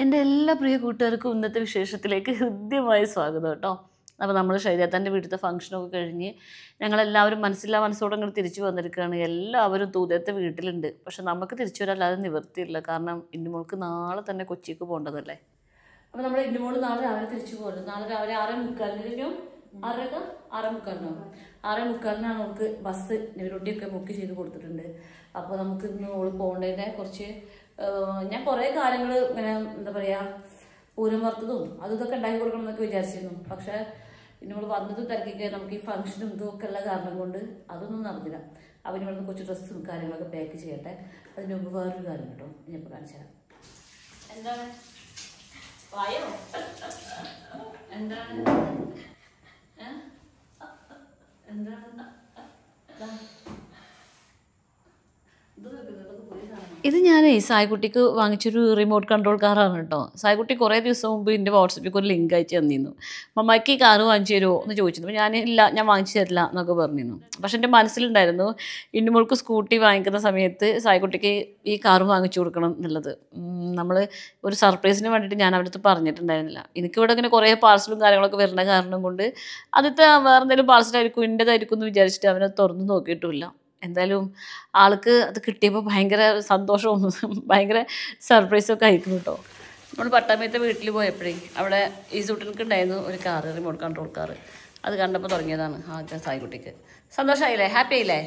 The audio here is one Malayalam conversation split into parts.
എൻ്റെ എല്ലാ പ്രിയ കൂട്ടുകാർക്കും ഇന്നത്തെ വിശേഷത്തിലേക്ക് ഹൃദ്യമായ സ്വാഗതം കേട്ടോ. അപ്പോൾ നമ്മൾ ഷൈജാത്താൻ്റെ വീട്ടിലത്തെ ഫംഗ്ഷനൊക്കെ കഴിഞ്ഞ് ഞങ്ങളെല്ലാവരും മനസ്സോടെ അങ്ങോട്ട് തിരിച്ചു വന്നിരിക്കുകയാണ്. എല്ലാവരും തൂതത്തെ വീട്ടിലുണ്ട്. പക്ഷെ നമുക്ക് തിരിച്ചു വരാല്ലാതെ നിവൃത്തിയില്ല. കാരണം ഇന്നുമോൾക്ക് നാളെ തന്നെ കൊച്ചിക്ക് പോകേണ്ടതല്ലേ. അപ്പോൾ നമ്മൾ ഇന്നുമോൾ നാളെ രാവിലെ തിരിച്ചു പോകുന്നത്. നാളെ രാവിലെ 6:45 6:45 നമുക്ക് ബസ് നെവിറൊട്ടിയൊക്കെ ബുക്ക് ചെയ്ത് കൊടുത്തിട്ടുണ്ട്. അപ്പോൾ നമുക്ക് ഇന്ന് ഓൾ പോകേണ്ടതിൻ്റെ കുറച്ച് ഞാൻ കുറേ കാര്യങ്ങൾ ഇങ്ങനെ എന്താ പറയുക പൂരം വറുത്തതും ഇതൊക്കെ ഉണ്ടാക്കി കൊടുക്കണം എന്നൊക്കെ വിചാരിച്ചിരുന്നു. പക്ഷേ നമ്മൾ വന്നതും തിരക്കിക്ക് നമുക്ക് ഈ ഫംഗ്ഷനും ഇതൊക്കെ ഉള്ള കാരണം കൊണ്ട് അതൊന്നും നടന്നില്ല. അപ്പം ഇവിടുന്ന് കുറച്ച് ഡ്രസ്സും കാര്യങ്ങളൊക്കെ പാക്ക് ചെയ്യട്ടെ. അതിന് മുമ്പ് വേറൊരു കാര്യം കേട്ടോ ഞാൻ ഇപ്പോൾ കാണിച്ചു തരാം. എന്താണ് വായോ എന്താണ് എന്താണ് ഇത് ഞാൻ സായ്ക്കുട്ടിക്ക് വാങ്ങിച്ചൊരു റിമോട്ട് കൺട്രോൾ കാറാണ് കേട്ടോ. സായ്ക്കുട്ടി കുറേ ദിവസം മുമ്പ് എൻ്റെ വാട്സപ്പിൽ ഒരു ലിങ്ക് അയച്ചു തന്നിരുന്നു. മമ്മയ്ക്ക് ഈ കാറ് വാങ്ങിച്ചു തരുമോ എന്ന് ചോദിച്ചിരുന്നു. ഞാൻ വാങ്ങിച്ചു തരില്ല എന്നൊക്കെ പറഞ്ഞിരുന്നു. പക്ഷെ എൻ്റെ മനസ്സിലുണ്ടായിരുന്നു ഇന്നുമോൾക്ക് സ്കൂട്ടി വാങ്ങിക്കുന്ന സമയത്ത് സായ്ക്കുട്ടിക്ക് ഈ കാറ് വാങ്ങിച്ചു കൊടുക്കണം എന്നുള്ളത്. നമ്മൾ ഒരു സർപ്രൈസിന് വേണ്ടിയിട്ട് ഞാൻ അവരടുത്ത് പറഞ്ഞിട്ടുണ്ടായിരുന്നില്ല. എനിക്കിവിടെ ഇങ്ങനെ കുറേ പാർസലും കാര്യങ്ങളൊക്കെ വരുന്ന കാരണം കൊണ്ട് ആദ്യത്തെ വേറെ എന്തെങ്കിലും പാർസലായിരിക്കും എൻ്റേതായിരിക്കും എന്ന് വിചാരിച്ചിട്ട് അവനത് തുറന്ന് നോക്കിയിട്ടുമില്ല. എന്തായാലും ആൾക്ക് അത് കിട്ടിയപ്പോൾ ഭയങ്കര സന്തോഷവും ഭയങ്കര സർപ്രൈസൊക്കെ ആയിരിക്കും കേട്ടോ. നമ്മൾ പട്ടാമ്പയത്തെ വീട്ടിൽ പോയപ്പോഴേ അവിടെ ഈ സൂട്ടിനൊക്കെ ഉണ്ടായിരുന്നു ഒരു കാറ്, റിമോട്ട് കൺട്രോൾ കാറ്. അത് കണ്ടപ്പോൾ തുടങ്ങിയതാണ് ആദ്യം സായ്ക്കുട്ടിക്ക്. സന്തോഷമായില്ലേ? ഹാപ്പി ആയില്ലേ?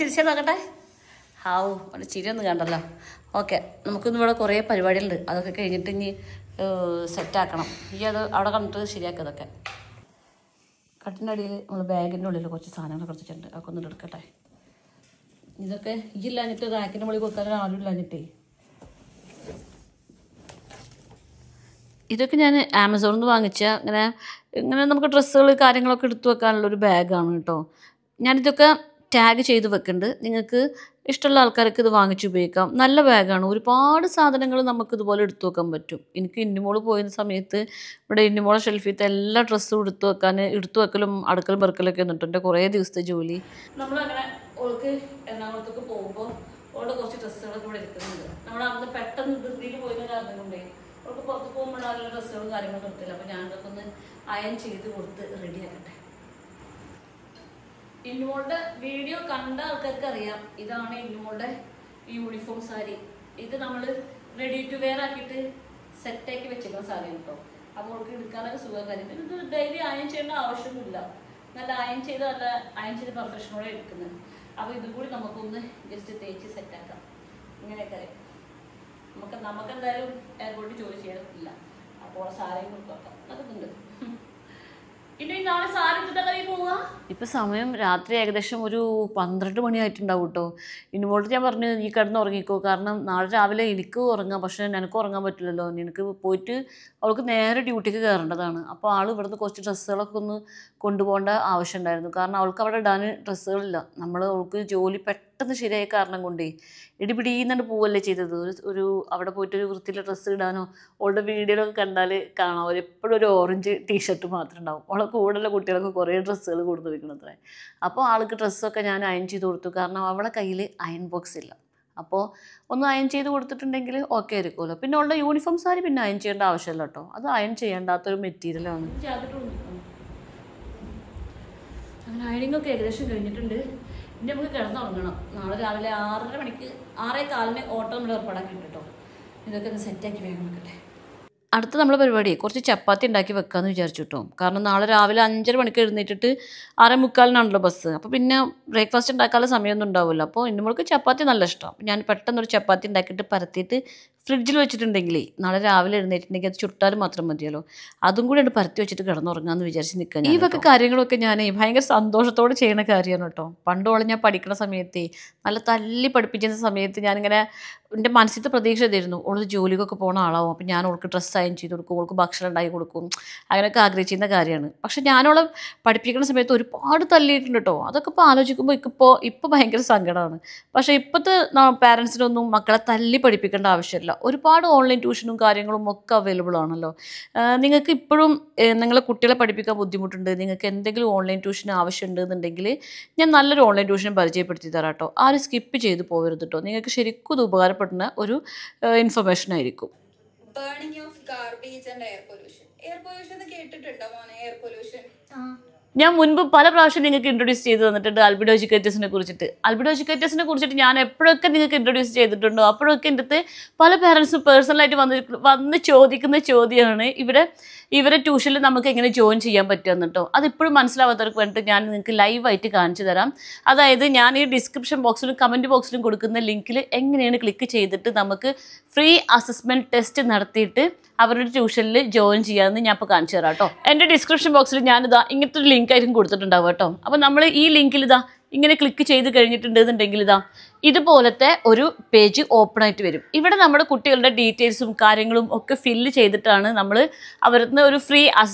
ചിരിച്ചാൽ നോക്കട്ടെ. ഹാവു അവിടെ ചിരി ഒന്നും കണ്ടല്ലോ. ഓക്കെ, നമുക്കിന്ന് ഇവിടെ കുറേ പരിപാടികളുണ്ട്. അതൊക്കെ കഴിഞ്ഞിട്ട് ഇനി സെറ്റാക്കണം. ഈ അത് അവിടെ കണ്ടിട്ട് ശരിയാക്കിയതൊക്കെ. കട്ടിൻ്റെ അടിയിൽ നമ്മൾ ബാഗിൻ്റെ ഉള്ളിൽ കുറച്ച് സാധനങ്ങൾ കുറച്ചിട്ടുണ്ട്. അതൊക്കെ ഒന്നും എടുക്കട്ടെ. ഇതൊക്കെ ഇല്ലാഞ്ഞിട്ട് റാക്കിൻ്റെ മുകളിൽ കൊടുക്കാൻ ആരും ഇല്ലാഞ്ഞിട്ടേ. ഇതൊക്കെ ഞാൻ ആമസോണിൽ നിന്ന് വാങ്ങിച്ച ഇങ്ങനെ നമുക്ക് ഡ്രസ്സുകൾ കാര്യങ്ങളൊക്കെ എടുത്തു വെക്കാനുള്ളൊരു ബാഗാണ് കേട്ടോ. ഞാനിതൊക്കെ ടാഗ് ചെയ്ത് വെക്കുന്നുണ്ട്. നിങ്ങൾക്ക് ഇഷ്ടമുള്ള ആൾക്കാർക്ക് ഇത് വാങ്ങിച്ച് ഉപയോഗിക്കാം. നല്ല ബാഗാണ്. ഒരുപാട് സാധനങ്ങൾ നമുക്ക് ഇതുപോലെ എടുത്തു വെക്കാൻ പറ്റും. എനിക്ക് ഇന്നുമോൾ പോയിരുന്ന സമയത്ത് ഇവിടെ ഇന്നുമോളെ ഷെൽഫിലത്തെ എല്ലാ ഡ്രസ്സും എടുത്തു വെക്കലും അടുക്കലും പെറുക്കലൊക്കെ വന്നിട്ട് എൻ്റെ കുറേ ദിവസത്തെ ജോലി. നമ്മളങ്ങനെ ഓൾക്ക് എറണാകുളത്തേക്ക് പോകുമ്പോൾ ഓളുടെ കുറച്ച് ഡ്രസ്സുകളൊക്കെ ഇവിടെ എടുക്കുന്നുണ്ട്. നമ്മൾ അന്ന് പെട്ടെന്ന് ധൃതിയിൽ പോയിരുന്ന കാരണം കൊണ്ടേ അവൾക്ക് പുറത്ത് പോകുമ്പോൾ നല്ല ഡ്രസ്സുകളും കാര്യങ്ങളൊന്നും എടുത്തില്ല. അപ്പോൾ ഞാനതൊക്കെ ഒന്ന് അയൺ ചെയ്ത് കൊടുത്ത് റെഡിയാക്കട്ടെ. ഇന്നുമോളുടെ വീഡിയോ കണ്ട ആൾക്കാർക്ക് അറിയാം, ഇതാണ് ഇന്നുമോളുടെ യൂണിഫോം സാരി. ഇത് നമ്മൾ റെഡി ടു വെയർ ആക്കിയിട്ട് സെറ്റാക്കി വെച്ചിരിക്കുന്ന സാരി കേട്ടോ. അപ്പോൾ അവൾക്ക് എടുക്കാനൊക്കെ സുഖം കാര്യം. ഇത് ഡെയിലി അയൺ ചെയ്യേണ്ട ആവശ്യമൊന്നുമില്ല. നല്ല അയൺ ചെയ്ത് പെർഫെക്ഷനോടെ എടുക്കുന്നത്. അപ്പോൾ ഇതും കൂടി നമുക്കൊന്ന് ജസ്റ്റ് തേച്ച് സെറ്റാക്കാം. ഇങ്ങനെയൊക്കെ നമുക്ക് എന്തായാലും എയർപോർട്ടിൽ ജോലി ചെയ്യാനില്ല. അപ്പോൾ സാരിയും കൊടുക്കാം. അതൊക്കെ ഇപ്പൊ സമയം രാത്രി ഏകദേശം ഒരു 12 മണിയായിട്ടുണ്ടാവും കേട്ടോ. ഇന്നുമോളോട് ഞാൻ പറഞ്ഞു നീ കിടന്ന് ഉറങ്ങിക്കോ, കാരണം നാളെ രാവിലെ എനിക്ക് ഉറങ്ങാം, പക്ഷെ നിനക്ക് ഉറങ്ങാൻ പറ്റില്ലല്ലോ. നിനക്ക് പോയിട്ട് അവൾക്ക് നേരെ ഡ്യൂട്ടിക്ക് കയറേണ്ടതാണ്. അപ്പോൾ ആൾ ഇവിടുന്ന് കുറച്ച് ഡ്രസ്സുകളൊക്കെ ഒന്ന് കൊണ്ടുപോകേണ്ട ആവശ്യം ഉണ്ടായിരുന്നു. കാരണം അവൾക്ക് അവിടെ ഇടാൻ ഡ്രസ്സുകളില്ല. അവൾക്ക് ജോലി പെട്ടെന്ന് ശരിയായ കാരണം കൊണ്ടേ ഇടിപിടിയുന്നുണ്ട് പോവല്ലേ ചെയ്തത്. ഒരു അവിടെ പോയിട്ട് ഒരു വൃത്തിയിലെ ഡ്രസ്സ് ഇടാനോ. അവളുടെ വീഡിയോയിലൊക്കെ കണ്ടാൽ കാണാം എപ്പോഴും ഒരു ഓറഞ്ച് ടീഷർട്ട് മാത്രമേ ഉണ്ടാവും. അവളെ കൂടുതലുള്ള കുട്ടികൾക്ക് കുറേ ഡ്രസ്സുകൾ കൊടുത്തിരിക്കണത്രേ. അപ്പോൾ ആൾക്ക് ഡ്രസ്സൊക്കെ ഞാൻ അയൺ ചെയ്ത് കൊടുത്തു. കാരണം അവളെ കയ്യിൽ അയൺ ബോക്സ് ഇല്ല. അപ്പോൾ ഒന്ന് അയൺ ചെയ്ത് കൊടുത്തിട്ടുണ്ടെങ്കിൽ ഓക്കെ ആയിരിക്കുമല്ലോ. പിന്നെ അവളുടെ യൂണിഫോം സാരി പിന്നെ അയൺ ചെയ്യേണ്ട ആവശ്യമില്ല കേട്ടോ. അത് അയൺ ചെയ്യേണ്ടാത്തൊരു മെറ്റീരിയലാണ്. അങ്ങനെ അയണിങ്ങൊക്കെ ഏകദേശം കഴിഞ്ഞിട്ടുണ്ട്. ഇനി നമുക്ക് കിടന്നുറങ്ങണം. നാളെ രാവിലെ 6:30 മണിക്ക് 6:15 ഓട്ടം നമ്മൾ ഏർപ്പാടാക്കിയിട്ടുണ്ട് കേട്ടോ. ഇതൊക്കെ ഒന്ന് സെറ്റാക്കി വേഗം നോക്കട്ടെ. അടുത്ത നമ്മളെ പരിപാടി കുറച്ച് ചപ്പാത്തി ഉണ്ടാക്കി വെക്കാമെന്ന് വിചാരിച്ചു കേട്ടോ. കാരണം നാളെ രാവിലെ 5:30 മണിക്ക് എഴുന്നേറ്റിട്ട് 6:45 ബസ്. അപ്പോൾ പിന്നെ ബ്രേക്ക്ഫാസ്റ്റ് ഉണ്ടാക്കാനുള്ള സമയമൊന്നും ഉണ്ടാവില്ല. അപ്പോൾ ഇന്നുമോൾക്ക് ചപ്പാത്തി നല്ല ഇഷ്ടം. ഞാൻ പെട്ടെന്നൊരു ചപ്പാത്തി ഉണ്ടാക്കിയിട്ട് പരത്തിയിട്ട് ഫ്രിഡ്ജിൽ വെച്ചിട്ടുണ്ടെങ്കിലേ നാളെ രാവിലെ എഴുന്നേറ്റിട്ടുണ്ടെങ്കിൽ അത് ചുട്ടാലും മാത്രം മതിയല്ലോ. അതും കൂടി പരത്തി വെച്ചിട്ട് കിടന്നുറങ്ങാമെന്ന് വിചാരിച്ച് നിൽക്കാൻ. ഈ വക കാര്യങ്ങളൊക്കെ ഞാൻ ഭയങ്കര സന്തോഷത്തോടെ ചെയ്യുന്ന കാര്യമാണ് കേട്ടോ. പണ്ടോളം ഞാൻ പഠിക്കുന്ന സമയത്ത് നല്ല തല്ലി പഠിപ്പിക്കുന്ന സമയത്ത് ഞാനിങ്ങനെ എൻ്റെ മനസ്സിലത്തെ പ്രതീക്ഷ ഇതായിരുന്നു, ഓള് ജോലിക്കൊക്കെ പോകുന്ന ആളാവും. അപ്പം ഞാൻ ഓൾക്ക് ഡ്രസ്സ് അയൺ ചെയ്ത് കൊടുക്കും, ഓൾക്ക് ഭക്ഷണം ഉണ്ടാക്കി കൊടുക്കും, അങ്ങനെയൊക്കെ ആഗ്രഹിച്ചിരുന്ന കാര്യമാണ്. പക്ഷെ ഞാനോളെ പഠിപ്പിക്കുന്ന സമയത്ത് ഒരുപാട് തല്ലിയിട്ടുണ്ട് കേട്ടോ. അതൊക്കെ ഇപ്പോൾ ആലോചിക്കുമ്പോൾ ഇപ്പോൾ ഭയങ്കര സങ്കടമാണ്. പക്ഷേ ഇപ്പോഴത്തെ പാരൻസിനൊന്നും മക്കളെ തല്ലി പഠിപ്പിക്കേണ്ട ആവശ്യമില്ല. തരാം. ഒരുപാട് ഓൺലൈൻ ട്യൂഷനും കാര്യങ്ങളും ഒക്കെ അവൈലബിൾ ആണല്ലോ. നിങ്ങൾക്ക് ഇപ്പോഴും നിങ്ങളെ കുട്ടികളെ പഠിപ്പിക്കാൻ ബുദ്ധിമുട്ടുണ്ട്, നിങ്ങൾക്ക് എന്തെങ്കിലും ഓൺലൈൻ ട്യൂഷൻ ആവശ്യമുണ്ട് എന്നുണ്ടെങ്കിൽ ഞാൻ നല്ലൊരു ഓൺലൈൻ ട്യൂഷൻ പരിചയപ്പെടുത്തി തരാം കേട്ടോ. ആരും സ്കിപ്പ് ചെയ്ത് പോകരുത് കേട്ടോ. നിങ്ങൾക്ക് ശരിക്കും ഇത് ഉപകാരപ്പെടുന്ന ഒരു ഇൻഫർമേഷൻ ആയിരിക്കും. Burning of garbage and air pollution. Air pollution കേട്ടിട്ടുണ്ടോ മോനെ? എയർ പൊല്യൂഷൻ ഞാൻ മുൻപ് പല പ്രാവശ്യം നിങ്ങൾക്ക് ഇൻട്രൊഡ്യൂസ് ചെയ്ത് തന്നിട്ടുണ്ട് അൽബിഡോ എഡ്യൂക്കേറ്റേഴ്സിനെ കുറിച്ചിട്ട്. അൽബിഡോ എഡ്യൂക്കേറ്റേഴ്സിനെ കുറിച്ചിട്ട് ഞാൻ എപ്പോഴൊക്കെ നിങ്ങൾക്ക് ഇൻട്രൊഡ്യൂസ് ചെയ്തിട്ടുണ്ടോ അപ്പോഴൊക്കെ എൻ്റെ അടുത്ത് പല പേരൻസും പേഴ്സണലായിട്ട് വന്ന് ചോദിക്കുന്ന ചോദ്യമാണ് ഇവരെ ട്യൂഷനിൽ നമുക്ക് എങ്ങനെ ജോയിൻ ചെയ്യാൻ പറ്റുമെന്ന് കേട്ടോ. അതിപ്പോഴും മനസ്സിലാവാത്തവർക്ക് വേണ്ടിയിട്ട് ഞാൻ നിങ്ങൾക്ക് ലൈവായിട്ട് കാണിച്ചു തരാം. അതായത് ഞാൻ ഈ ഡിസ്ക്രിപ്ഷൻ ബോക്സിലും കമൻറ്റ് ബോക്സിലും കൊടുക്കുന്ന ലിങ്കിൽ എങ്ങനെയാണ് ക്ലിക്ക് ചെയ്തിട്ട് നമുക്ക് ഫ്രീ അസസ്മെൻറ്റ് ടെസ്റ്റ് നടത്തിയിട്ട് അവരുടെ ട്യൂഷനിൽ ജോയിൻ ചെയ്യാമെന്ന് ഞാൻ ഇപ്പോൾ കാണിച്ചു തരാം കേട്ടോ. എൻ്റെ ഡിസ്ക്രിപ്ഷൻ ബോക്സിൽ ഞാനിതാ ഇങ്ങനത്തെ ഒരു ലിങ്ക് ആയിരിക്കും കൊടുത്തിട്ടുണ്ടാവും കേട്ടോ. അപ്പോൾ നമ്മൾ ഈ ലിങ്കിൽ ഇതാ ഇങ്ങനെ ക്ലിക്ക് ചെയ്ത് കഴിഞ്ഞിട്ടുണ്ടെന്നുണ്ടെങ്കിൽ ഇതാ ഇതുപോലത്തെ ഒരു പേജ് ഓപ്പൺ ആയിട്ട് വരും. ഇവിടെ നമ്മുടെ കുട്ടികളുടെ ഡീറ്റെയിൽസും കാര്യങ്ങളും ഒക്കെ ഫില്ല് ചെയ്തിട്ടാണ് നമ്മൾ അവരുടെ ഒരു ഫ്രീ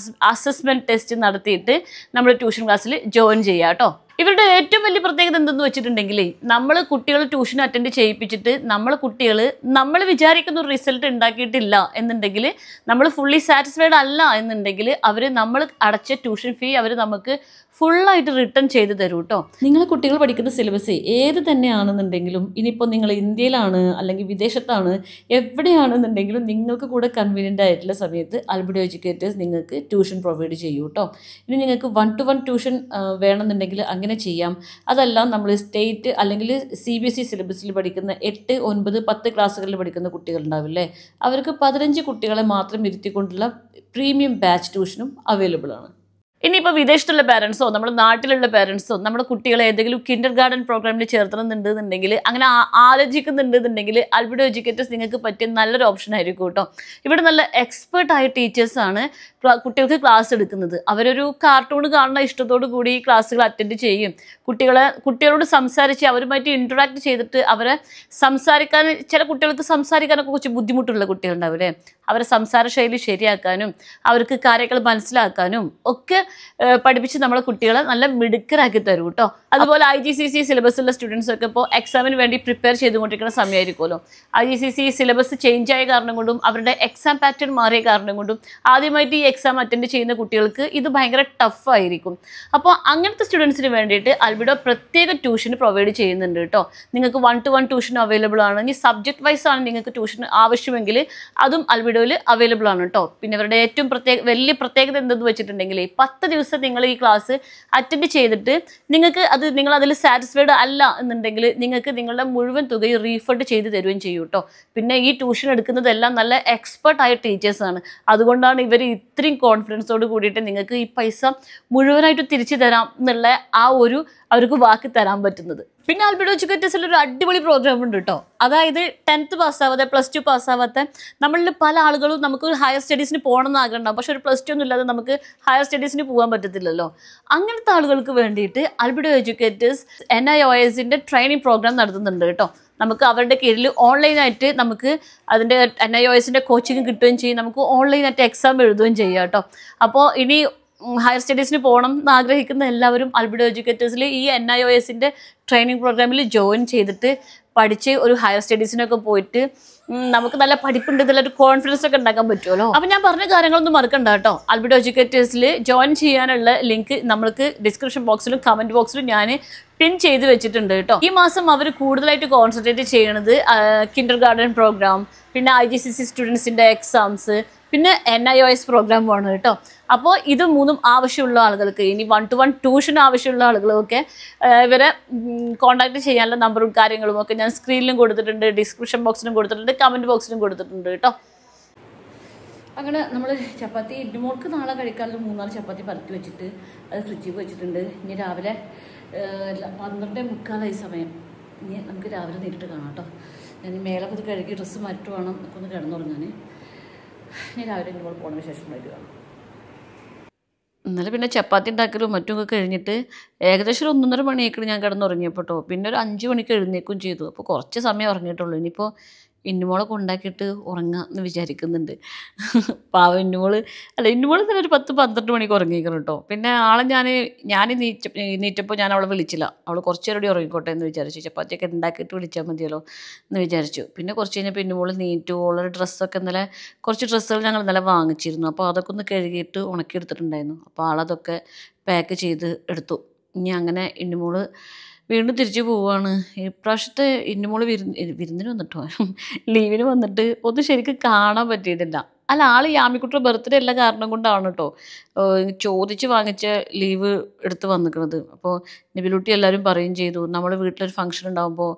അസസ്മെൻറ്റ് ടെസ്റ്റ് നടത്തിയിട്ട് നമ്മൾ ട്യൂഷൻ ക്ലാസ്സിൽ ജോയിൻ ചെയ്യുക കേട്ടോ. ഇവരുടെ ഏറ്റവും വലിയ പ്രത്യേകത എന്തെന്ന് വെച്ചിട്ടുണ്ടെങ്കിൽ നമ്മൾ കുട്ടികൾ ട്യൂഷൻ അറ്റൻഡ് ചെയ്യിപ്പിച്ചിട്ട് നമ്മൾ വിചാരിക്കുന്ന ഒരു റിസൾട്ട് ഉണ്ടാക്കിയിട്ടില്ല എന്നുണ്ടെങ്കിൽ, നമ്മൾ ഫുള്ളി സാറ്റിസ്ഫൈഡ് അല്ല എന്നുണ്ടെങ്കിൽ നമ്മൾ അടച്ച ട്യൂഷൻ ഫീ അവർ നമുക്ക് ഫുള്ളായിട്ട് റിട്ടേൺ ചെയ്ത് തരും കേട്ടോ. നിങ്ങളെ കുട്ടികൾ പഠിക്കുന്ന സിലബസ് ഏത് തന്നെയാണെന്നുണ്ടെങ്കിലും, ഇനിയിപ്പോൾ നിങ്ങൾ ഇന്ത്യയിലാണ് അല്ലെങ്കിൽ വിദേശത്താണ് എവിടെയാണെന്നുണ്ടെങ്കിലും നിങ്ങൾക്ക് കൂടെ കൺവീനിയൻ്റ് ആയിട്ടുള്ള സമയത്ത് അൽബിഡോ എഡ്യൂക്കേറ്റേഴ്സ് നിങ്ങൾക്ക് ട്യൂഷൻ പ്രൊവൈഡ് ചെയ്യും കേട്ടോ. ഇനി നിങ്ങൾക്ക് 1-to-1 ട്യൂഷൻ വേണമെന്നുണ്ടെങ്കിൽ അങ്ങനെ ചെയ്യാം. അതെല്ലാം നമ്മൾ സ്റ്റേറ്റ് അല്ലെങ്കിൽ CBSE സിലബസിൽ പഠിക്കുന്ന 8, 9, 10 ക്ലാസ്സുകളിൽ പഠിക്കുന്ന കുട്ടികളുണ്ടാവില്ലേ, അവർക്ക് 15 കുട്ടികളെ മാത്രം ഇരുത്തിക്കൊണ്ടുള്ള പ്രീമിയം ബാച്ച് ട്യൂഷനും അവൈലബിൾ ആണ്. ഇനിയിപ്പോൾ വിദേശത്തുള്ള പാരൻസോ നമ്മുടെ നാട്ടിലുള്ള പാരൻസോ നമ്മുടെ കുട്ടികളെ ഏതെങ്കിലും കിൻഡർ ഗാർഡൻ പ്രോഗ്രാമിൽ ചേർത്തണമെന്നുണ്ടെന്നുണ്ടെങ്കിൽ, അങ്ങനെ ആലോചിക്കുന്നുണ്ടെന്നുണ്ടെങ്കിൽ അൽബിഡോ എഡ്യൂക്കേറ്റേഴ്സ് നിങ്ങൾക്ക് പറ്റിയ നല്ലൊരു ഓപ്ഷൻ ആയിരിക്കും കേട്ടോ. ഇവിടെ നല്ല എക്സ്പേർട്ടായ ടീച്ചേഴ്സാണ് കുട്ടികൾക്ക് ക്ലാസ് എടുക്കുന്നത്. അവരൊരു കാർട്ടൂൺ കാണുന്ന ഇഷ്ടത്തോടു കൂടി ഈ ക്ലാസ്സുകൾ അറ്റൻഡ് ചെയ്യും. കുട്ടികളോട് സംസാരിച്ച് അവരുമായിട്ട് ഇൻറ്ററാക്ട് ചെയ്തിട്ട് അവരെ സംസാരിക്കാൻ, ചില കുട്ടികൾക്ക് സംസാരിക്കാനൊക്കെ കുറച്ച് ബുദ്ധിമുട്ടുള്ള കുട്ടികളുണ്ടാവില്ലേ, അവരെ സംസാര ശൈലി ശരിയാക്കാനും അവർക്ക് കാര്യങ്ങൾ മനസ്സിലാക്കാനും ഒക്കെ പഠിപ്പിച്ച് നമ്മളെ കുട്ടികളെ നല്ല മിടുക്കരാക്കി തരും കേട്ടോ. അതുപോലെ IGCSE സിലബസുള്ള സ്റ്റുഡൻസ് ഒക്കെ ഇപ്പോൾ എക്സാമിന് വേണ്ടി പ്രിപ്പയർ ചെയ്തുകൊണ്ടിരിക്കുന്ന സമയമായിരിക്കുമല്ലോ. IGCSE സിലബസ് ചേഞ്ച് ആയ കാരണം കൊണ്ടും അവരുടെ എക്സാം പാറ്റേൺ മാറിയ കാരണം കൊണ്ടും ആദ്യമായിട്ട് ഈ എക്സാം അറ്റൻഡ് ചെയ്യുന്ന കുട്ടികൾക്ക് ഇത് ഭയങ്കര ടഫായിരിക്കും. അപ്പോൾ അങ്ങനത്തെ സ്റ്റുഡൻസിന് വേണ്ടിയിട്ട് അൽബിഡോ പ്രത്യേക ട്യൂഷൻ പ്രൊവൈഡ് ചെയ്യുന്നുണ്ട് കേട്ടോ. നിങ്ങൾക്ക് 1-to-1 ട്യൂഷൻ അവൈലബിൾ ആണ്. ഇനി സബ്ജക്ട് വൈസ് ആണ് നിങ്ങൾക്ക് ട്യൂഷൻ ആവശ്യമെങ്കിൽ അതും അൽബിഡോയിൽ അവൈലബിൾ ആണ് കേട്ടോ. പിന്നെ അവരുടെ ഏറ്റവും വലിയ പ്രത്യേകത എന്തെന്ന് വെച്ചിട്ടുണ്ടെങ്കിൽ 10 ദിവസം നിങ്ങൾ ഈ ക്ലാസ് അറ്റൻഡ് ചെയ്തിട്ട് നിങ്ങൾ അതിൽ സാറ്റിസ്ഫൈഡ് അല്ല എന്നുണ്ടെങ്കിൽ നിങ്ങൾക്ക് നിങ്ങളുടെ മുഴുവൻ തുകയും റീഫണ്ട് ചെയ്ത് തരുകയും ചെയ്യും കേട്ടോ. പിന്നെ ഈ ട്യൂഷൻ എടുക്കുന്നതെല്ലാം നല്ല എക്സ്പേർട്ടായ ടീച്ചേഴ്സാണ്. അതുകൊണ്ടാണ് ഇവർ ഇത്രയും കോൺഫിഡൻസോട് കൂടിയിട്ട് നിങ്ങൾക്ക് ഈ പൈസ മുഴുവനായിട്ട് തിരിച്ചു തരാം എന്നുള്ള അവർക്ക് വാക്ക് തരാൻ പറ്റുന്നത്. പിന്നെ അൽബിഡോ എഡ്യൂക്കേറ്റേഴ്സിൽ ഒരു അടിപൊളി പ്രോഗ്രാം ഉണ്ട് കേട്ടോ. അതായത് 10th പാസ്സാവാതെ +2 പാസ്സാവാത്ത നമ്മളിൽ പല ആളുകളും നമുക്ക് ഹയർ സ്റ്റഡീസിന് പോകണമെന്ന് ആഗ്രഹം ഉണ്ടാവും. പക്ഷെ ഒരു +2 ഒന്നും ഇല്ലാതെ നമുക്ക് ഹയർ സ്റ്റഡീസിന് പോകാൻ പറ്റത്തില്ലല്ലോ. അങ്ങനത്തെ ആളുകൾക്ക് വേണ്ടിയിട്ട് അൽബിഡോ എഡ്യൂക്കേറ്റേഴ്സ് NIOSൻ്റെ ട്രെയിനിങ് പ്രോഗ്രാം നടത്തുന്നുണ്ട് കേട്ടോ. നമുക്ക് അവരുടെ കീഴിൽ ഓൺലൈനായിട്ട് നമുക്ക് അതിൻ്റെ NIOSൻ്റെ കോച്ചിങ് കിട്ടുകയും ചെയ്യും. നമുക്ക് ഓൺലൈനായിട്ട് എക്സാം എഴുതുകയും ചെയ്യാം കേട്ടോ. അപ്പോൾ ഇനി ഹയർ സ്റ്റഡീസിന് പോകണം എന്ന് ആഗ്രഹിക്കുന്ന എല്ലാവരും അൽബിഡോ എഡ്യൂക്കേറ്റേഴ്സിൽ ഈ NIOSൻ്റെ ട്രെയിനിങ് പ്രോഗ്രാമിൽ ജോയിൻ ചെയ്തിട്ട് പഠിച്ച് ഒരു ഹയർ സ്റ്റഡീസിനൊക്കെ പോയിട്ട് നമുക്ക് നല്ല പഠിപ്പുണ്ട് നല്ലൊരു കോൺഫിഡൻസ് ഒക്കെ ഉണ്ടാക്കാൻ പറ്റുമല്ലോ. അപ്പം ഞാൻ പറഞ്ഞ കാര്യങ്ങളൊന്നും മറക്കണ്ട കേട്ടോ. അൽബിഡോ എഡ്യൂക്കേറ്റേഴ്സിൽ ജോയിൻ ചെയ്യാനുള്ള ലിങ്ക് നമ്മൾക്ക് ഡിസ്ക്രിപ്ഷൻ ബോക്സിലും കമൻറ്റ് ബോക്സിലും ഞാൻ പിൻ ചെയ്ത് വെച്ചിട്ടുണ്ട് കേട്ടോ. ഈ മാസം അവർ കൂടുതലായിട്ട് കോൺസെൻട്രേറ്റ് ചെയ്യണത് കിൻഡർ ഗാർഡൻ പ്രോഗ്രാം, പിന്നെ IGCSE സ്റ്റുഡൻസിൻ്റെ എക്സാംസ്, പിന്നെ NIOS പ്രോഗ്രാമാണ് കേട്ടോ. അപ്പോൾ ഇത് മൂന്നും ആവശ്യമുള്ള ആളുകൾക്ക്, ഇനി 1-to-1 ട്യൂഷൻ ആവശ്യമുള്ള ആളുകളൊക്കെ ഇവരെ കോൺടാക്ട് ചെയ്യാനുള്ള നമ്പറും കാര്യങ്ങളും ഒക്കെ ഞാൻ സ്ക്രീനിലും കൊടുത്തിട്ടുണ്ട്, ഡിസ്ക്രിപ്ഷൻ ബോക്സിലും കൊടുത്തിട്ടുണ്ട്, കമൻറ്റ് ബോക്സിലും കൊടുത്തിട്ടുണ്ട് കേട്ടോ. അങ്ങനെ നമ്മൾ ചപ്പാത്തി ഇന്നുമോൾക്ക് നാളെ കഴിക്കാനുള്ള 3-4 ചപ്പാത്തി പരത്തി വെച്ചിട്ട് അത് ഫ്രിഡ്ജിൽ വെച്ചിട്ടുണ്ട്. ഇനി രാവിലെ 12:45 സമയം. ഇനി നമുക്ക് രാവിലെ നേരിട്ട് കാണാം കേട്ടോ. ഞാൻ മേലൊക്കെ ഇത് കഴുകി ഡ്രസ്സ് മാറ്റിട്ട് വേണം നമുക്ക് ഒന്ന് കിടന്നുറങ്ങാൻ. ഞാൻ രാവിലെ ഇന്നുമോൾ പോകുന്നതിന് ശേഷം വരിക. ഇന്നലെ പിന്നെ ചപ്പാത്തി ഉണ്ടാക്കലും മറ്റുമൊക്കെ കഴിഞ്ഞിട്ട് ഏകദേശം 1-1.5 മണിയൊക്കെ ഞാൻ കിടന്നുറങ്ങിയപ്പോൾ കേട്ടോ. പിന്നെ ഒരു 5 മണിക്ക് എഴുന്നേക്കും ചെയ്തു. അപ്പോൾ കുറച്ച് സമയം ഉറങ്ങിയിട്ടുള്ളൂ. ഇനിയിപ്പോൾ ഇന്നുമോളെ കൊണ്ടാക്കിയിട്ട് ഉറങ്ങാമെന്ന് വിചാരിക്കുന്നുണ്ട്. പാവം ഇന്നുമോള് തന്നെ ഒരു 10-12 മണിക്ക് ഉറങ്ങിയിരിക്കണം കേട്ടോ. പിന്നെ ആളെ ഞാൻ നീറ്റപ്പോൾ ഞാൻ അവളെ വിളിച്ചില്ല. അവൾ കുറച്ച് നേരം കൂടി ഉറങ്ങിക്കോട്ടെ എന്ന് വിചാരിച്ചു. ചപ്പാത്തിയൊക്കെ ഉണ്ടാക്കിയിട്ട് വിളിച്ചാൽ മതിയല്ലോ എന്ന് വിചാരിച്ചു. പിന്നെ കുറച്ച് കഴിഞ്ഞപ്പോൾ ഇന്നുമോള് നീറ്റു. ഓളൊരു ഡ്രസ്സൊക്കെ കുറച്ച് ഡ്രസ്സുകൾ ഞങ്ങൾ ഇന്നലെ വാങ്ങിച്ചിരുന്നു. അപ്പോൾ അതൊക്കെ ഒന്ന് കഴുകിയിട്ട് ഉണക്കിയെടുത്തിട്ടുണ്ടായിരുന്നു. അപ്പോൾ ആളതൊക്കെ പാക്ക് ചെയ്ത് എടുത്തു. ഇനി അങ്ങനെ ഇന്നുമോള് വീണ്ടും തിരിച്ചു പോവുകയാണ്. ഇപ്രാവശ്യത്തെ ഇന്നുമോള് വിരുന്നിന് വന്നിട്ടോ ലീവിന് വന്നിട്ട് ഒന്നും ശരിക്കും കാണാൻ പറ്റിയിട്ടില്ല. അല്ല, ആൾ യാമിക്കുട്ടിയുടെ ബർത്ത്ഡേ എല്ലാ കാരണം കൊണ്ടാണ് കേട്ടോ ചോദിച്ച് വാങ്ങിച്ച ലീവ് എടുത്ത് വന്നിക്കണത്. അപ്പോൾ നബിലുട്ടി എല്ലാവരും പറയുകയും ചെയ്തു, നമ്മുടെ വീട്ടിലൊരു ഫംഗ്ഷൻ ഉണ്ടാകുമ്പോൾ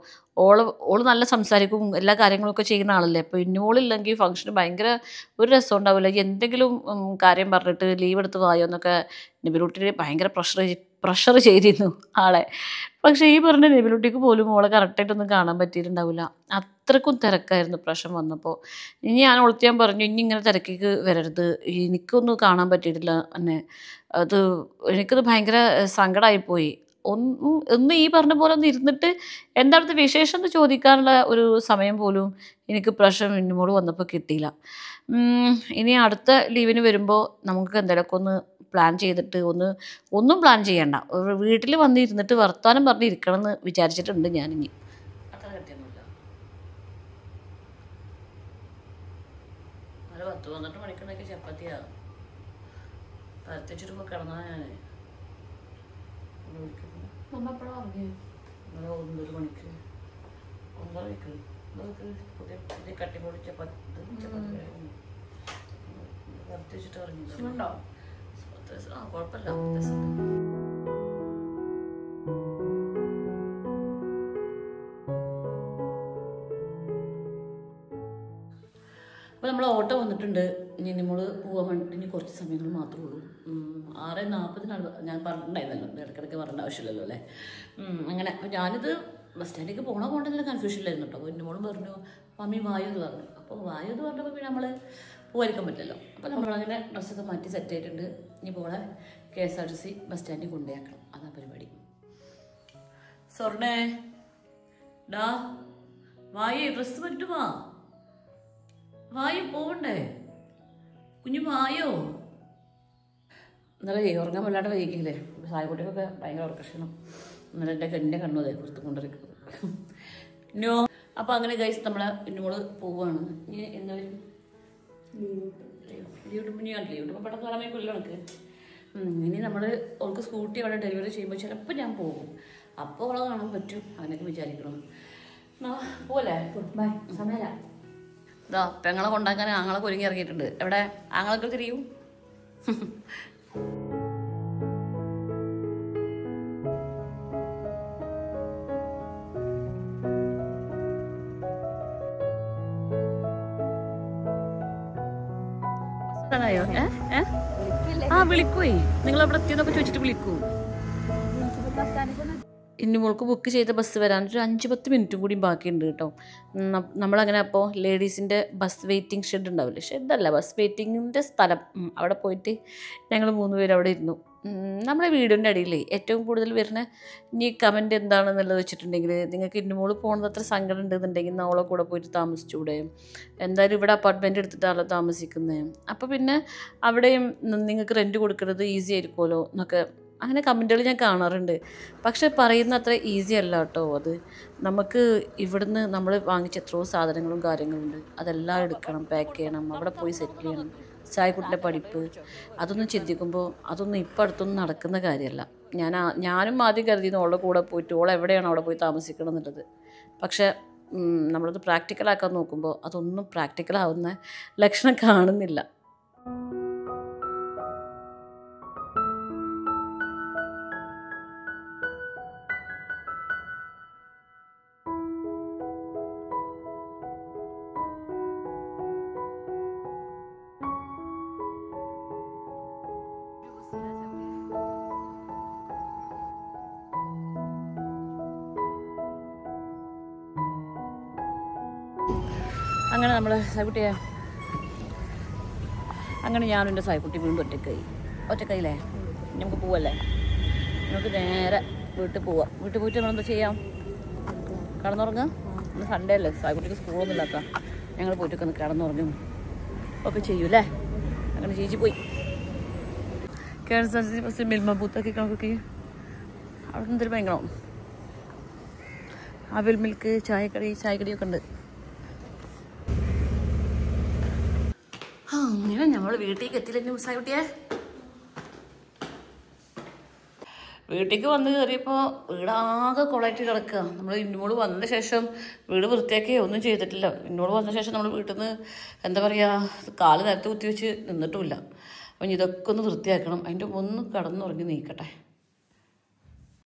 ഓള് നല്ല സംസാരിക്കും, എല്ലാ കാര്യങ്ങളൊക്കെ ചെയ്യുന്ന ആളല്ലേ. അപ്പോൾ ഇന്നോളില്ലെങ്കിൽ ഫംഗ്ഷന് ഭയങ്കര ഒരു രസം ഉണ്ടാവില്ല. എന്തെങ്കിലും കാര്യം പറഞ്ഞിട്ട് ലീവ് എടുത്ത് വായോ എന്നൊക്കെ നബിലുട്ടി ഭയങ്കര പ്രഷർ ചെയ്തിരുന്നു ആളെ. പക്ഷേ ഈ പറഞ്ഞ നബിലുട്ടിക്ക് പോലും ഓളെ കറക്റ്റായിട്ടൊന്നും കാണാൻ പറ്റിയിട്ടുണ്ടാവില്ല. അത്രക്കും തിരക്കായിരുന്നു പ്രശ്നം വന്നപ്പോൾ. ഇനി ഞാൻ ഞാൻ പറഞ്ഞു, ഇനി ഇങ്ങനെ തിരക്കിക്ക് വരരുത്, എനിക്കൊന്നും കാണാൻ പറ്റിയിട്ടില്ല എന്നെ. എനിക്കത് ഭയങ്കര സങ്കടമായിപ്പോയി. ഒന്ന് ഈ പറഞ്ഞ പോലെ ഒന്ന് ഇരുന്നിട്ട് എന്താ വിശേഷം എന്ന് ചോദിക്കാനുള്ള ഒരു സമയം പോലും എനിക്ക് പ്രശ്നം ഇന്നുമോള് വന്നപ്പോൾ കിട്ടിയില്ല. ഇനി അടുത്ത ലീവിന് വരുമ്പോൾ നമുക്ക് എന്തെങ്കിലുമൊക്കെ ഒന്ന് പ്ലാൻ ചെയ്തിട്ട് ഒന്നും പ്ലാൻ ചെയ്യണ്ട, വീട്ടിൽ വന്നിരുന്നിട്ട് വർത്താനം പറഞ്ഞിരിക്കണം എന്ന് വിചാരിച്ചിട്ടുണ്ട് ഞാനിനി. അത്ര കട്ടിയൊന്നുമില്ല. 10-12 മണിക്കുണ്ടെങ്കിൽ ചപ്പാത്തിയാ പരത്തിച്ചിട്ട് കിടന്നാ ഞാൻ. നമ്മൾ എപ്പോഴാണ് ഉറങ്ങിയത്? 9 മണിക്ക് 9:30 പുതിയ കട്ടിപ്പൊടി ചപ്പാത്തി പരത്തിച്ചിട്ട് ഇറങ്ങി. കുഴപ്പമില്ല. അപ്പോൾ നമ്മൾ ഓട്ടോ വന്നിട്ടുണ്ട്. ഇനി നമ്മൾ പോകാൻ വേണ്ടിയിട്ട് ഇനി കുറച്ച് സമയങ്ങൾ മാത്രമേ ഉള്ളൂ. 6:40 ഞാൻ പറഞ്ഞിട്ടുണ്ടായിരുന്നല്ലോ, ഇടയ്ക്കിടയ്ക്ക് പറയേണ്ട ആവശ്യമില്ലല്ലോ അല്ലേ. അങ്ങനെ അപ്പോൾ ഞാനിത് ബസ് സ്റ്റാൻഡിലേക്ക് പോകണമെന്നുള്ള കൺഫ്യൂഷനിലായിരുന്നു കേട്ടോ. എൻ്റെ മോളും പറഞ്ഞു മമ്മി വായു എന്ന് പറഞ്ഞു. അപ്പോൾ വായു എന്ന് പറഞ്ഞപ്പോൾ പിന്നെ നമ്മൾ പോകാതിരിക്കാൻ പറ്റില്ലല്ലോ. അപ്പോൾ നമ്മളങ്ങനെ ഡ്രസ്സൊക്കെ മാറ്റി സെറ്റ് ആയിട്ടുണ്ട്. ഇനി പോളെ KSRTC ബസ് സ്റ്റാൻഡിൽ കൊണ്ടുപോയാക്കണം, അതാ പരിപാടി. സ്വർണ്ണേ ഡാ വായു ഡ്രസ്സ് പറ്റുമാ, വായു പോവണ്ടേ കുഞ്ഞു വായോ. ഇന്നലെ ഉറങ്ങാൻ വല്ലാണ്ട് വൈകില്ലേ, സായക്കുട്ടിക്കൊക്കെ ഭയങ്കര ഉറക്കക്ഷണം. ഇന്നലെ എൻ്റെ കണ്ണു അതെ പുറത്ത് കൊണ്ടിരിക്കുന്നത് നോ. അപ്പോൾ അങ്ങനെ ഗൈസ് നമ്മളെ ഇന്നോട് പോവുകയാണ്. ഇനി എന്തായാലും ലീവ് കിട്ടുമ്പോൾ പെട്ടെന്ന് വരാൻ കൊല്ലം എനിക്ക്. ഇനി നമ്മൾ അവൾക്ക് സ്കൂട്ടി അവിടെ ഡെലിവറി ചെയ്യുമ്പോൾ ചിലപ്പോൾ ഞാൻ പോകും. അപ്പോൾ അവളെ കാണാൻ പറ്റും, അങ്ങനെയൊക്കെ വിചാരിക്കണം. പോലെ ബൈ സമയമില്ല. ഇതാ പെങ്ങളെ കൊണ്ടാക്കാൻ ആങ്ങളൊക്കെ ഒരുങ്ങി ഇറങ്ങിയിട്ടുണ്ട്. എവിടെ ആങ്ങളൊക്കെ തിരിയൂ. വിളിക്കുവേ, നിങ്ങൾ അവിടെ എത്തിയെന്നൊക്കെ ചോദിച്ചിട്ട് വിളിക്കൂ. ഇന്നുമോൾക്ക് ബുക്ക് ചെയ്ത ബസ് വരാൻ ഒരു 5-10 മിനിറ്റും കൂടി ബാക്കിയുണ്ട് കേട്ടോ. നമ്മളങ്ങനെ അപ്പോൾ ലേഡീസിൻ്റെ ബസ് വെയിറ്റിംഗ് ഷെഡ് ഉണ്ടാവില്ലേ, ഷെഡല്ല ബസ് വെയിറ്റിങ്ങിൻ്റെ സ്ഥലം, അവിടെ പോയിട്ട് ഞങ്ങൾ 3 പേര് അവിടെ ഇരുന്നു. നമ്മുടെ വീടിൻ്റെ അടിയിലേ ഏറ്റവും കൂടുതൽ വരുന്ന ഇനി കമൻറ്റ് എന്താണെന്നുള്ളത് വെച്ചിട്ടുണ്ടെങ്കിൽ, നിങ്ങൾക്ക് ഇന്നുമോൾ പോകുന്നത് അത്ര സങ്കടം ഉണ്ടെന്നുണ്ടെങ്കിൽ അവളെ കൂടെ പോയിട്ട് താമസിച്ചുകൂടെ, എന്തായാലും ഇവിടെ അപ്പാർട്ട്മെൻറ്റ് എടുത്തിട്ടാണല്ലോ താമസിക്കുന്നത്, അപ്പോൾ പിന്നെ അവിടെയും നിങ്ങൾക്ക് റെൻറ്റ് കൊടുക്കുന്നത് ഈസി ആയിരിക്കുമല്ലോ എന്നൊക്കെ അങ്ങനെ കമൻറ്റുകൾ ഞാൻ കാണാറുണ്ട്. പക്ഷെ പറയുന്ന അത്ര ഈസി അല്ല കേട്ടോ. അത് നമുക്ക് ഇവിടുന്ന് നമ്മൾ വാങ്ങിച്ച എത്രയോ സാധനങ്ങളും കാര്യങ്ങളുണ്ട്, അതെല്ലാം എടുക്കണം, പാക്ക് ചെയ്യണം, അവിടെ പോയി സെറ്റിൽ ചെയ്യണം, ചായക്കുട്ടിൻ്റെ പഠിപ്പ്, അതൊന്നും ചിന്തിക്കുമ്പോൾ അതൊന്നും ഇപ്പം അടുത്തൊന്നും നടക്കുന്ന കാര്യമല്ല. ഞാനും ആദ്യം കരുതിയിരുന്നു അവളുടെ കൂടെ പോയിട്ട് ഓൾ എവിടെയാണ് അവിടെ പോയി താമസിക്കണം എന്നുള്ളത്. പക്ഷേ നമ്മളത് പ്രാക്ടിക്കലാക്കാൻ നോക്കുമ്പോൾ അതൊന്നും പ്രാക്ടിക്കലാവുന്ന ലക്ഷണം കാണുന്നില്ല. അങ്ങനെ നമ്മൾ സായ്ക്കുട്ടിയെ അങ്ങനെ ഞാനും എൻ്റെ സായ്ക്കുട്ടി വീണ്ടും ഒറ്റക്കായില്ലേ, നമുക്ക് പോവല്ലേ, നമുക്ക് നേരെ വീട്ടിൽ പോവാം. വീട്ടിൽ പോയിട്ട് നമ്മളെന്താ ചെയ്യാം, കടന്നുറങ്ങാം. ഇന്ന് സൺഡേ അല്ലേ, സായിക്കുട്ടിക്ക് സ്കൂളൊന്നും ഇല്ലാത്ത ഞങ്ങൾ പോയിട്ടൊക്കെ ഒന്ന് കിടന്നുറങ്ങും ഒക്കെ ചെയ്യൂല്ലേ. അങ്ങനെ ചേച്ചി പോയി KSRTC മിൽമ ബൂത്തൊക്കെ കണക്കൊക്കെ അവിടെ എന്തൊരു ഭയങ്കര അവിൽ മിൽക്ക് ചായക്കടിയൊക്കെ ഉണ്ട്. അങ്ങനെ നമ്മൾ വീട്ടിലേക്ക് എത്തിയില്ല സായിക്കുട്ടിയെ. വീട്ടിലേക്ക് വന്ന് കയറിയപ്പോൾ വീടാകെ കൊളായിട്ട് കിടക്കുക. നമ്മൾ ഇന്നോട് വന്ന ശേഷം വീട് വൃത്തിയാക്കിയോ ഒന്നും ചെയ്തിട്ടില്ല. ഇന്നോട് വന്ന ശേഷം നമ്മൾ വീട്ടിൽ നിന്ന് എന്താ പറയുക, കാല് നേരത്തെ കുത്തി വെച്ച് നിന്നിട്ടുമില്ല. അപ്പം ഇതൊക്കെ ഒന്ന് വൃത്തിയാക്കണം. അതിൻ്റെ ഒന്ന് കടന്നുറങ്ങി നീക്കട്ടെ.